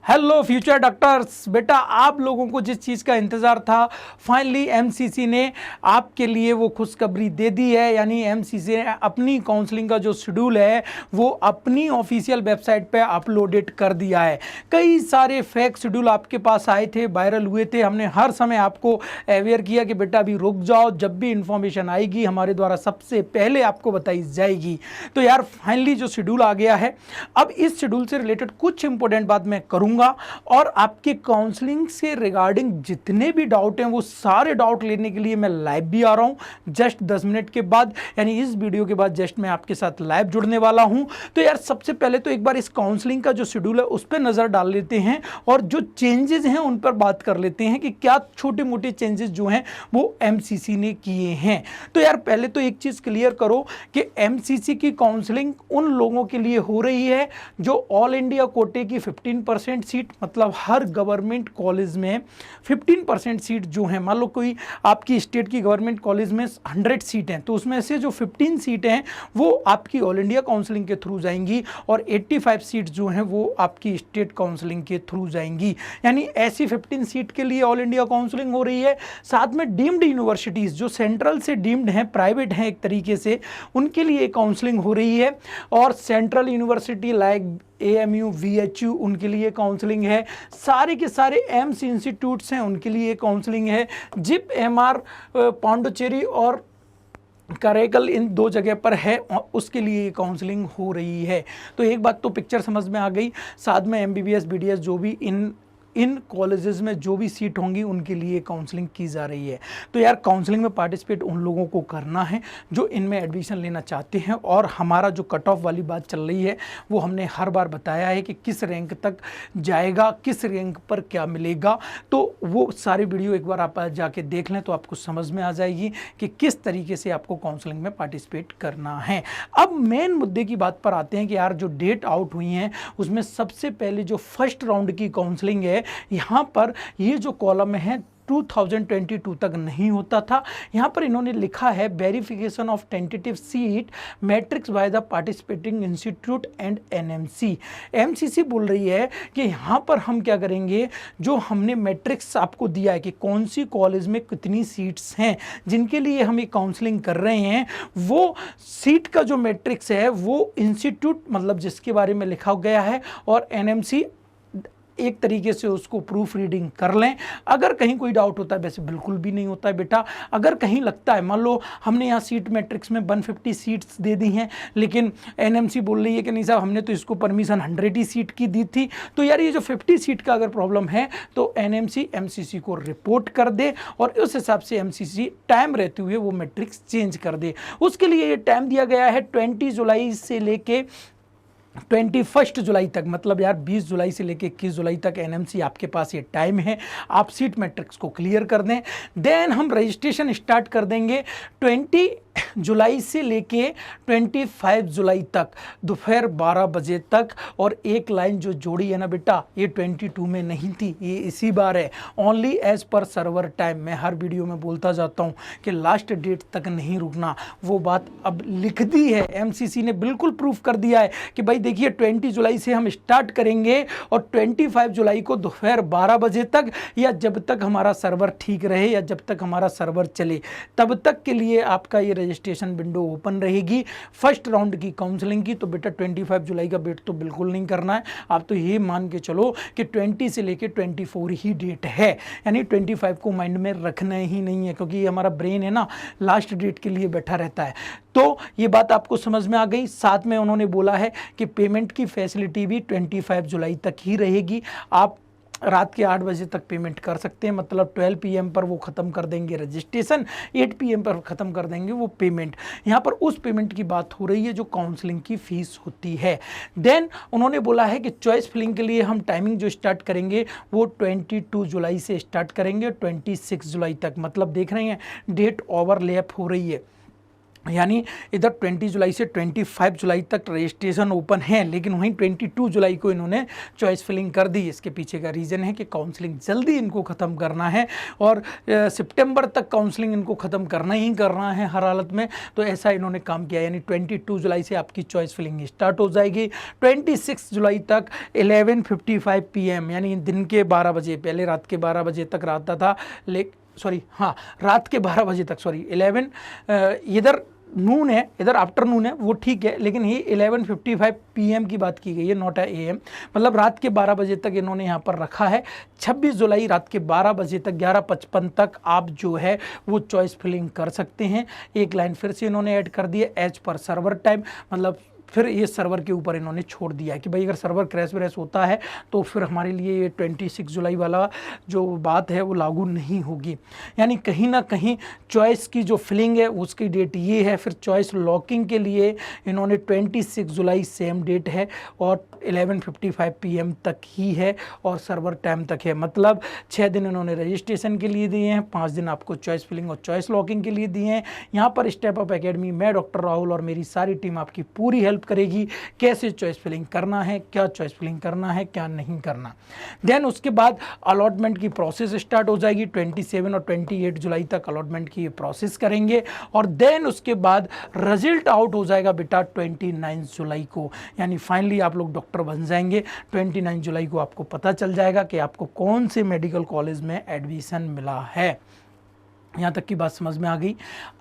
Hello future doctors, बेटा आप लोगों को जिस चीज़ का इंतज़ार था फाइनली एमसीसी ने आपके लिए वो खुशखबरी दे दी है। यानी एमसीसी ने अपनी काउंसलिंग का जो शेड्यूल है वो अपनी ऑफिशियल वेबसाइट पे अपलोडेड कर दिया है। कई सारे फेक शेड्यूल आपके पास आए थे, वायरल हुए थे। हमने हर समय आपको अवेयर किया कि बेटा अभी रुक जाओ, जब भी इंफॉर्मेशन आएगी हमारे द्वारा सबसे पहले आपको बताई जाएगी। तो यार फाइनली जो शेड्यूल आ गया है, अब इस शेड्यूल से रिलेटेड कुछ इंपॉर्टेंट बात मैं करूंगा और आपके काउंसलिंग से रिगार्डिंग जितने भी डाउट हैं वो सारे डाउट लेने के लिए मैं लाइव भी आ रहा हूं जस्ट 10 मिनट के बाद। यानी इस वीडियो के बाद जस्ट मैं आपके साथ लाइव जुड़ने वाला हूं। तो यार सबसे पहले तो एक बार इस काउंसलिंग का जो शेड्यूल है उस पर नजर डाल लेते हैं और जो चेंजेस हैं उन पर बात कर लेते हैं कि क्या छोटे मोटे चेंजेस जो हैं वो एमसीसी ने किए हैं। तो यार पहले तो एक चीज क्लियर करो कि एमसीसी की काउंसलिंग उन लोगों के लिए हो रही है जो ऑल इंडिया कोटे की 15% सीट, मतलब हर गवर्नमेंट कॉलेज में 15% सीट जो है, मान लो कोई आपकी स्टेट की गवर्नमेंट कॉलेज में 100 सीट हैं तो उसमें से जो 15 सीट हैं वो आपकी ऑल इंडिया काउंसलिंग के थ्रू जाएंगी और 85 सीट जो हैं वो आपकी स्टेट काउंसलिंग के थ्रू जाएंगी। यानी ऐसी 15 सीट के लिए ऑल इंडिया काउंसलिंग हो रही है। साथ में डीम्ड यूनिवर्सिटीज़ जो सेंट्रल से डीम्ड हैं, प्राइवेट हैं एक तरीके से, उनके लिए काउंसलिंग हो रही है। और central university like AMU, VHU उनके लिए काउंसलिंग है। सारे के सारे एम्स इंस्टीट्यूट्स हैं उनके लिए काउंसलिंग है। जिप MR पांडुचेरी और करेकल इन 2 जगह पर है, उसके लिए काउंसलिंग हो रही है। तो एक बात तो पिक्चर समझ में आ गई। साथ में MBBS BDS जो भी इन कॉलेजेस में जो भी सीट होंगी उनके लिए काउंसलिंग की जा रही है। तो यार काउंसलिंग में पार्टिसिपेट उन लोगों को करना है जो इनमें एडमिशन लेना चाहते हैं। और हमारा जो कट ऑफ वाली बात चल रही है वो हमने हर बार बताया है कि किस रैंक तक जाएगा, किस रैंक पर क्या मिलेगा। तो वो सारी वीडियो एक बार आप जाके देख लें तो आपको समझ में आ जाएगी कि किस तरीके से आपको काउंसलिंग में पार्टिसिपेट करना है। अब मेन मुद्दे की बात पर आते हैं कि यार जो डेट आउट हुई हैं उसमें सबसे पहले जो फर्स्ट राउंड की काउंसलिंग है, यहां पर ये जो कॉलम है 2022 तक नहीं होता था। यहां पर इन्होंने लिखा है verification of tentative seat matrix by the participating institute and NMC. MCC बोल रही है कि यहां पर हम क्या करेंगे, जो हमने मैट्रिक्स आपको दिया है कि कौन सी कॉलेज में कितनी सीट्स हैं जिनके लिए हम ये काउंसलिंग कर रहे हैं, वो सीट का जो मैट्रिक्स है वो इंस्टीट्यूट मतलब जिसके बारे में लिखा गया है और एनएमसी एक तरीके से उसको प्रूफ रीडिंग कर लें। अगर कहीं कोई डाउट होता है, वैसे बिल्कुल भी नहीं होता है बेटा, अगर कहीं लगता है, मान लो हमने यहाँ सीट मैट्रिक्स में 150 सीट्स दे दी हैं लेकिन एनएमसी बोल रही है कि नहीं साहब हमने तो इसको परमिशन 100 ही सीट की दी थी, तो यार ये जो 50 सीट का अगर प्रॉब्लम है तो एनएमसी एमसीसी को रिपोर्ट कर दे और उस हिसाब से एमसीसी टाइम रहते हुए वो मैट्रिक्स चेंज कर दे। उसके लिए ये टाइम दिया गया है 20 जुलाई से लेके 21 जुलाई तक, मतलब यार 20 जुलाई से लेके 21 जुलाई तक एनएमसी आपके पास ये टाइम है, आप सीट मैट्रिक्स को क्लियर कर दें। देन हम रजिस्ट्रेशन स्टार्ट कर देंगे 20 जुलाई से लेके 25 जुलाई तक दोपहर 12 बजे तक। और एक लाइन जो जोड़ी है ना बेटा, ये 22 में नहीं थी, ये इसी बार है, only as per server time. मैं हर वीडियो में बोलता जाता हूँ कि लास्ट डेट तक नहीं रुकना, वो बात अब लिख दी है एमसीसी ने, बिल्कुल प्रूफ कर दिया है कि भाई देखिए 20 जुलाई से हम स्टार्ट करेंगे और 25 जुलाई को दोपहर 12 बजे तक, या जब तक हमारा सर्वर ठीक रहे या जब तक हमारा सर्वर चले तब तक के लिए आपका ये रजिस्ट्रेशन विंडो ओपन रहेगी फर्स्ट राउंड की काउंसलिंग की। तो बेटा 25 जुलाई का वेट तो बिल्कुल नहीं करना है, आप तो ये मान के चलो कि 20 से लेके 24 ही डेट है, यानी 25 को माइंड में रखना ही नहीं है, क्योंकि ये हमारा ब्रेन है ना लास्ट डेट के लिए बैठा रहता है। तो ये बात आपको समझ में आ गई। साथ में उन्होंने बोला है कि पेमेंट की फैसिलिटी भी 25 जुलाई तक ही रहेगी। आप रात के 8 बजे तक पेमेंट कर सकते हैं, मतलब 12 PM पर वो ख़त्म कर देंगे रजिस्ट्रेशन, 8 PM पर ख़त्म कर देंगे वो पेमेंट। यहाँ पर उस पेमेंट की बात हो रही है जो काउंसलिंग की फ़ीस होती है। देन उन्होंने बोला है कि चॉइस फिलिंग के लिए हम टाइमिंग जो स्टार्ट करेंगे वो 22 जुलाई से स्टार्ट करेंगे 26 जुलाई तक, मतलब देख रहे हैं डेट ओवरलैप हो रही है। यानी इधर 20 जुलाई से 25 जुलाई तक रजिस्ट्रेशन ओपन है, लेकिन वहीं 22 जुलाई को इन्होंने चॉइस फिलिंग कर दी। इसके पीछे का रीज़न है कि काउंसलिंग जल्दी इनको ख़त्म करना है और सितंबर तक काउंसलिंग इनको ख़त्म करना ही करना है हर हालत में, तो ऐसा इन्होंने काम किया। यानी 22 जुलाई से आपकी चॉइस फिलिंग स्टार्ट हो जाएगी, 26 जुलाई तक 11:55 PM यानी दिन के 12 बजे, पहले रात के 12 बजे तक रहता था, रात के 12 बजे तक, 11 इधर नून है, इधर आफ्टरनून है, वो ठीक है, लेकिन ये 11:55 PM की बात की गई है, नॉट AM, मतलब रात के 12 बजे तक इन्होंने यहाँ पर रखा है। 26 जुलाई रात के 12 बजे तक 11:55 तक आप जो है वो चॉइस फिलिंग कर सकते हैं। एक लाइन फिर से इन्होंने ऐड कर दी है, एज पर सर्वर टाइम, मतलब फिर ये सर्वर के ऊपर इन्होंने छोड़ दिया है कि भाई अगर सर्वर क्रैश व्रैश होता है तो फिर हमारे लिए ये 26 जुलाई वाला जो बात है वो लागू नहीं होगी। यानी कहीं ना कहीं चॉइस की जो फिलिंग है उसकी डेट ये है। फिर चॉइस लॉकिंग के लिए इन्होंने 26 जुलाई सेम डेट है और 11:55 PM तक ही है और सर्वर टाइम तक है, मतलब 6 दिन इन्होंने रजिस्ट्रेशन के लिए दिए हैं, 5 दिन आपको चॉइस फिलिंग और चॉइस लॉकिंग के लिए दिए हैं। यहाँ पर स्टेप अप एकेडमी, मैं डॉक्टर राहुल और मेरी सारी टीम आपकी पूरी हेल्प करेगी कैसे चॉइस फिलिंग करना है, क्या चॉइस फिलिंग करना है, क्या नहीं करना। देन उसके बाद अलॉटमेंट की प्रोसेस स्टार्ट हो जाएगी। 27 और 28 जुलाई तक अलॉटमेंट की प्रोसेस करेंगे और देन उसके बाद रिजल्ट आउट हो जाएगा बेटा 29 जुलाई को, यानी फाइनली आप लोग डॉक्टर बन जाएंगे। 29 जुलाई को आपको पता चल जाएगा कि आपको कौन से मेडिकल कॉलेज में एडमिशन मिला है। यहाँ तक की बात समझ में आ गई।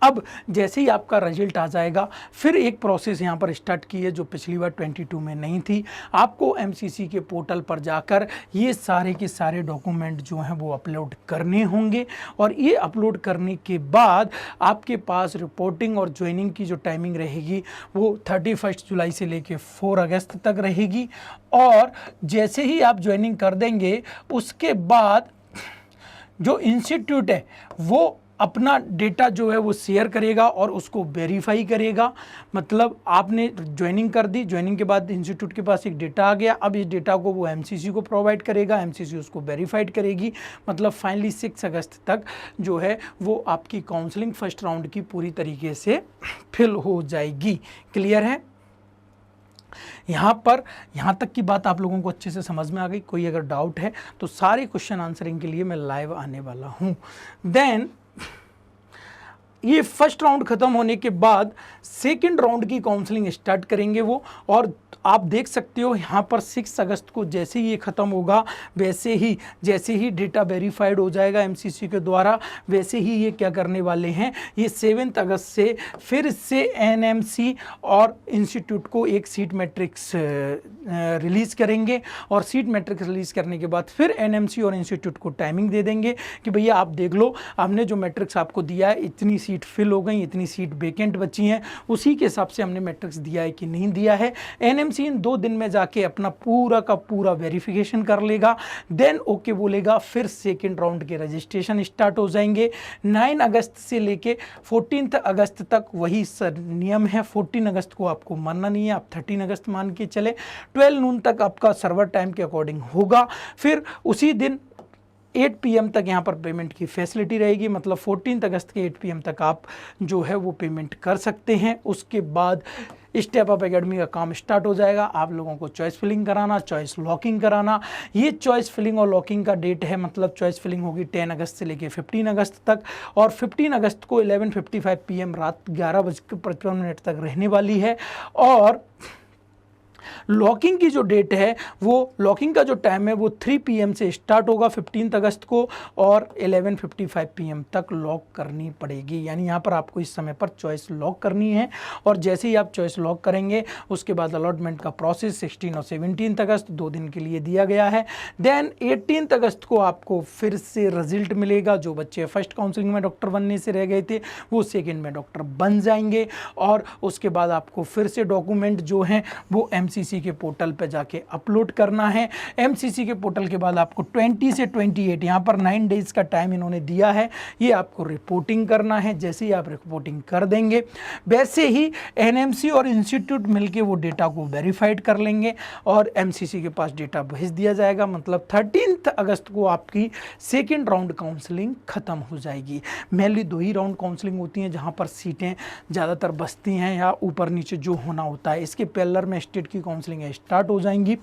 अब जैसे ही आपका रिजल्ट आ जाएगा फिर एक प्रोसेस यहाँ पर स्टार्ट की है जो पिछली बार 22 में नहीं थी। आपको एमसीसी के पोर्टल पर जाकर ये सारे के सारे डॉक्यूमेंट जो हैं वो अपलोड करने होंगे और ये अपलोड करने के बाद आपके पास रिपोर्टिंग और ज्वाइनिंग की जो टाइमिंग रहेगी वो 31 जुलाई से लेके 4 अगस्त तक रहेगी। और जैसे ही आप ज्वाइनिंग कर देंगे उसके बाद जो इंस्टीट्यूट है वो अपना डेटा जो है वो शेयर करेगा और उसको वेरीफाई करेगा। मतलब आपने ज्वाइनिंग कर दी, ज्वाइनिंग के बाद इंस्टीट्यूट के पास एक डेटा आ गया, अब इस डेटा को वो एमसीसी को प्रोवाइड करेगा, एमसीसी उसको वेरीफाइड करेगी। मतलब फाइनली 6 अगस्त तक जो है वो आपकी काउंसलिंग फर्स्ट राउंड की पूरी तरीके से फिल हो जाएगी। क्लियर है? यहाँ तक की बात आप लोगों को अच्छे से समझ में आ गई। कोई अगर डाउट है तो सारे क्वेश्चन आंसरिंग के लिए मैं लाइव आने वाला हूँ। देन ये फर्स्ट राउंड खत्म होने के बाद सेकंड राउंड की काउंसलिंग स्टार्ट करेंगे वो, और आप देख सकते हो यहाँ पर 6 अगस्त को जैसे ही ये ख़त्म होगा वैसे ही जैसे ही डेटा वेरीफाइड हो जाएगा एमसीसी के द्वारा वैसे ही ये क्या करने वाले हैं, ये 7 अगस्त से फिर से एनएमसी और इंस्टीट्यूट को एक सीट मैट्रिक्स रिलीज़ करेंगे और सीट मैट्रिक्स रिलीज़ करने के बाद फिर एनएमसी और इंस्टीट्यूट को टाइमिंग दे देंगे कि भैया आप देख लो हमने जो मैट्रिक्स आपको दिया है इतनी सीट फिल हो गई, इतनी सीट वेकेंट बची हैं, उसी के हिसाब से हमने मैट्रिक्स दिया है कि नहीं दिया है। एनएमसी इन 2 दिन में जाके अपना पूरा का पूरा वेरिफिकेशन कर लेगा, देन ओके बोलेगा, फिर सेकेंड राउंड के रजिस्ट्रेशन स्टार्ट हो जाएंगे। 9 अगस्त से लेके 14 अगस्त तक वही नियम है। 14 अगस्त को आपको मानना नहीं है, आप 13 अगस्त मान के चले। 12 नून तक आपका सर्वर टाइम के अकॉर्डिंग होगा। फिर उसी दिन 8 PM तक यहाँ पर पेमेंट की फैसिलिटी रहेगी, मतलब 14 अगस्त के 8 PM तक आप जो है वो पेमेंट कर सकते हैं। उसके बाद स्टेप अप एकेडमी का काम स्टार्ट हो जाएगा। आप लोगों को चॉइस फिलिंग कराना, चॉइस लॉकिंग कराना। ये चॉइस फिलिंग और लॉकिंग का डेट है, मतलब चॉइस फिलिंग होगी 10 अगस्त से लेके 15 अगस्त तक और 15 अगस्त को 11:55 PM रात 11:55 तक रहने वाली है। और लॉकिंग की जो डेट है वो लॉकिंग का जो टाइम है वो 3 PM से स्टार्ट होगा 15 अगस्त को और 11:55 PM तक लॉक करनी पड़ेगी। यानी यहाँ पर आपको इस समय पर चॉइस लॉक करनी है और जैसे ही आप चॉइस लॉक करेंगे उसके बाद अलॉटमेंट का प्रोसेस 16 और 17 अगस्त 2 दिन के लिए दिया गया है। देन 18 अगस्त को आपको फिर से रिजल्ट मिलेगा। जो बच्चे फर्स्ट काउंसलिंग में डॉक्टर बनने से रह गए थे वो सेकेंड में डॉक्टर बन जाएंगे और उसके बाद आपको फिर से डॉक्यूमेंट जो हैं वो एमसीसी के पोर्टल पे जाके अपलोड करना है। एमसीसी के पोर्टल के बाद आपको 20 से 28 यहाँ पर 9 डेज़ का टाइम इन्होंने दिया है, ये आपको रिपोर्टिंग करना है। जैसे ही आप रिपोर्टिंग कर देंगे वैसे ही एनएमसी और इंस्टीट्यूट मिलके वो डेटा को वेरीफाइड कर लेंगे और एमसीसी के पास डेटा भेज दिया जाएगा। मतलब 13 अगस्त को आपकी सेकेंड राउंड काउंसलिंग खत्म हो जाएगी। मेनली 2 ही राउंड काउंसलिंग होती हैं जहाँ पर सीटें ज़्यादातर बचती हैं या ऊपर नीचे जो होना होता है। इसके पैरेलल में स्टेट की काउंसलिंग स्टार्ट हो जाएंगी।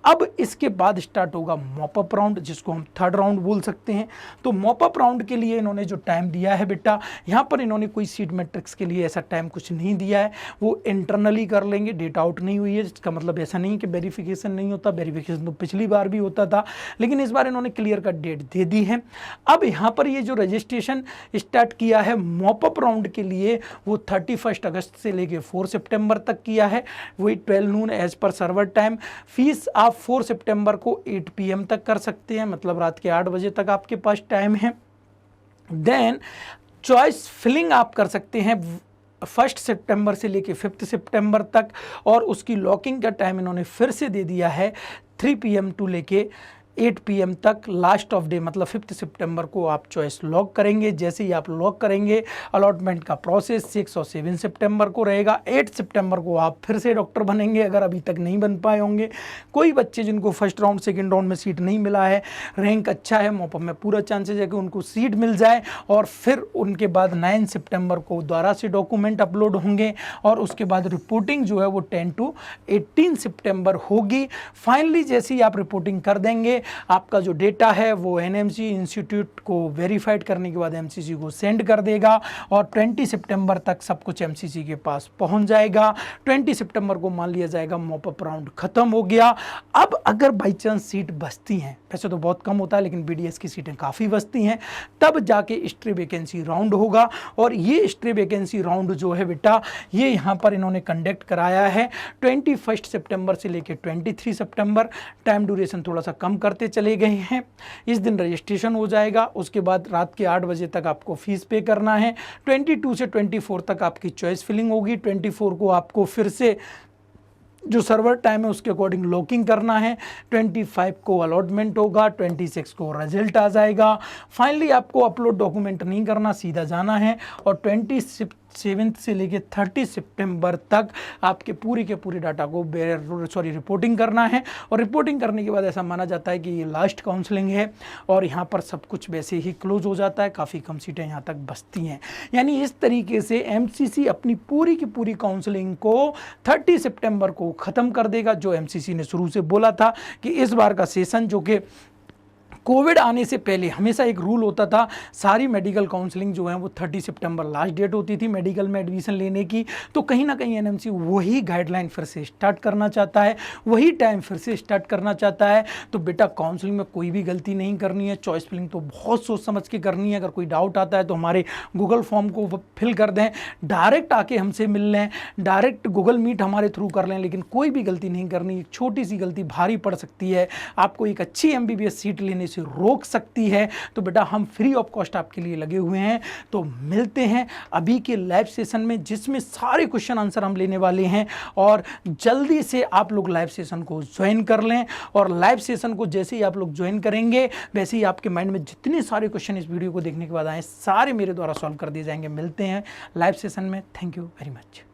अब इसके बाद स्टार्ट होगा मॉपअप राउंड, जिसको हम थर्ड राउंड बोल सकते हैं। तो मॉपअप राउंड के लिए इन्होंने जो टाइम दिया है बेटा, यहाँ पर इन्होंने कोई सीट मैट्रिक्स के लिए ऐसा टाइम कुछ नहीं दिया है, वो इंटरनली कर लेंगे। डेटा आउट नहीं हुई है, इसका मतलब ऐसा नहीं कि वेरिफिकेशन नहीं होता, वेरिफिकेशन तो पिछली बार भी होता था, लेकिन इस बार इन्होंने क्लियर कट डेट दे दी है। अब यहाँ पर ये जो रजिस्ट्रेशन स्टार्ट किया है मॉपअप राउंड के लिए, वो 31 अगस्त से लेके 4 सितंबर तक किया है, वही 12 noon as per server time. Fees आप 4 सितंबर को 8 PM तक कर सकते हैं, मतलब रात के 8 बजे तक आपके पास टाइम है। देन चॉइस फिलिंग आप कर सकते हैं 1 सितंबर से लेके 5 सितंबर तक, और उसकी लॉकिंग का टाइम इन्होंने फिर से दे दिया है 3 PM टू लेके 8 PM तक। लास्ट ऑफ डे मतलब 5 सितंबर को आप चॉइस लॉक करेंगे। जैसे ही आप लॉक करेंगे अलॉटमेंट का प्रोसेस 6 और 7 सितंबर को रहेगा। 8 सितंबर को आप फिर से डॉक्टर बनेंगे अगर अभी तक नहीं बन पाए होंगे। कोई बच्चे जिनको फर्स्ट राउंड सेकंड राउंड में सीट नहीं मिला है, रैंक अच्छा है, मॉपअप में पूरा चांसेस है कि उनको सीट मिल जाए। और फिर उनके बाद 9 सितंबर को दोबारा से डॉक्यूमेंट अपलोड होंगे और उसके बाद रिपोर्टिंग जो है वो 10 to 18 सितंबर होगी। फाइनली जैसे ही आप रिपोर्टिंग कर देंगे, आपका जो डेटा है वो एनएमसी इंस्टीट्यूट को वेरीफाइड करने के बाद एमसीसी को सेंड कर देगा और 20 सितंबर तक सब कुछ एमसीसी के पास पहुंच जाएगा। 20 सितंबर को मान लिया जाएगा मॉपअप राउंड खत्म हो गया। अब अगर बाई चांस सीट बचती हैं, वैसे तो बहुत कम होता है लेकिन बीडीएस की सीटें काफ़ी बचती हैं, तब जाके स्ट्रे वैकेंसी राउंड होगा। और ये स्ट्रे वैकेंसी राउंड जो है बेटा, ये यहाँ पर इन्होंने कंडक्ट कराया है 21 सितंबर से लेकर 23 सितंबर। टाइम ड्यूरेशन थोड़ा सा कम करते चले गए हैं। इस दिन रजिस्ट्रेशन हो जाएगा, उसके बाद रात के 8 बजे तक आपको फीस पे करना है। 22 से 24 तक आपकी चॉइस फिलिंग होगी। 24 को आपको फिर से जो सर्वर टाइम है उसके अकॉर्डिंग लॉकिंग करना है। 25 को अलॉटमेंट होगा, 26 को रिजल्ट आ जाएगा। फाइनली आपको अपलोड डॉक्यूमेंट नहीं करना, सीधा जाना है और 27 से लेके 30 सितंबर तक आपके पूरी के पूरे डाटा को रिपोर्टिंग करना है। और रिपोर्टिंग करने के बाद ऐसा माना जाता है कि ये लास्ट काउंसलिंग है और यहाँ पर सब कुछ वैसे ही क्लोज हो जाता है, काफ़ी कम सीटें यहाँ तक बचती हैं। यानी इस तरीके से एमसीसी अपनी पूरी की पूरी काउंसलिंग को 30 सितंबर को ख़त्म कर देगा, जो एमसीसी ने शुरू से बोला था कि इस बार का सेशन, जो कि कोविड आने से पहले हमेशा एक रूल होता था, सारी मेडिकल काउंसलिंग जो है वो 30 सितंबर लास्ट डेट होती थी मेडिकल में एडमिशन लेने की। तो कहीं ना कहीं एनएमसी वही गाइडलाइन फिर से स्टार्ट करना चाहता है, वही टाइम फिर से स्टार्ट करना चाहता है। तो बेटा काउंसलिंग में कोई भी गलती नहीं करनी है, चॉइस फिलिंग तो बहुत सोच समझ के करनी है। अगर कोई डाउट आता है तो हमारे गूगल फॉर्म को फिल कर दें, डायरेक्ट आके हमसे मिल लें, डायरेक्ट गूगल मीट हमारे थ्रू कर लें, लेकिन कोई भी गलती नहीं करनी। एक छोटी सी गलती भारी पड़ सकती है, आपको एक अच्छी एमबीबीएस सीट लेने से रोक सकती है। तो बेटा हम फ्री ऑफ कॉस्ट आपके लिए लगे हुए हैं। तो मिलते हैं अभी के लाइव सेशन में, जिसमें सारे क्वेश्चन आंसर हम लेने वाले हैं। और जल्दी से आप लोग लाइव सेशन को ज्वाइन कर लें। और लाइव सेशन को जैसे ही आप लोग ज्वाइन करेंगे, वैसे ही आपके माइंड में जितने सारे क्वेश्चन इस वीडियो को देखने के बाद आए, सारे मेरे द्वारा सॉल्व कर दिए जाएंगे। मिलते हैं लाइव सेशन में। Thank you very much.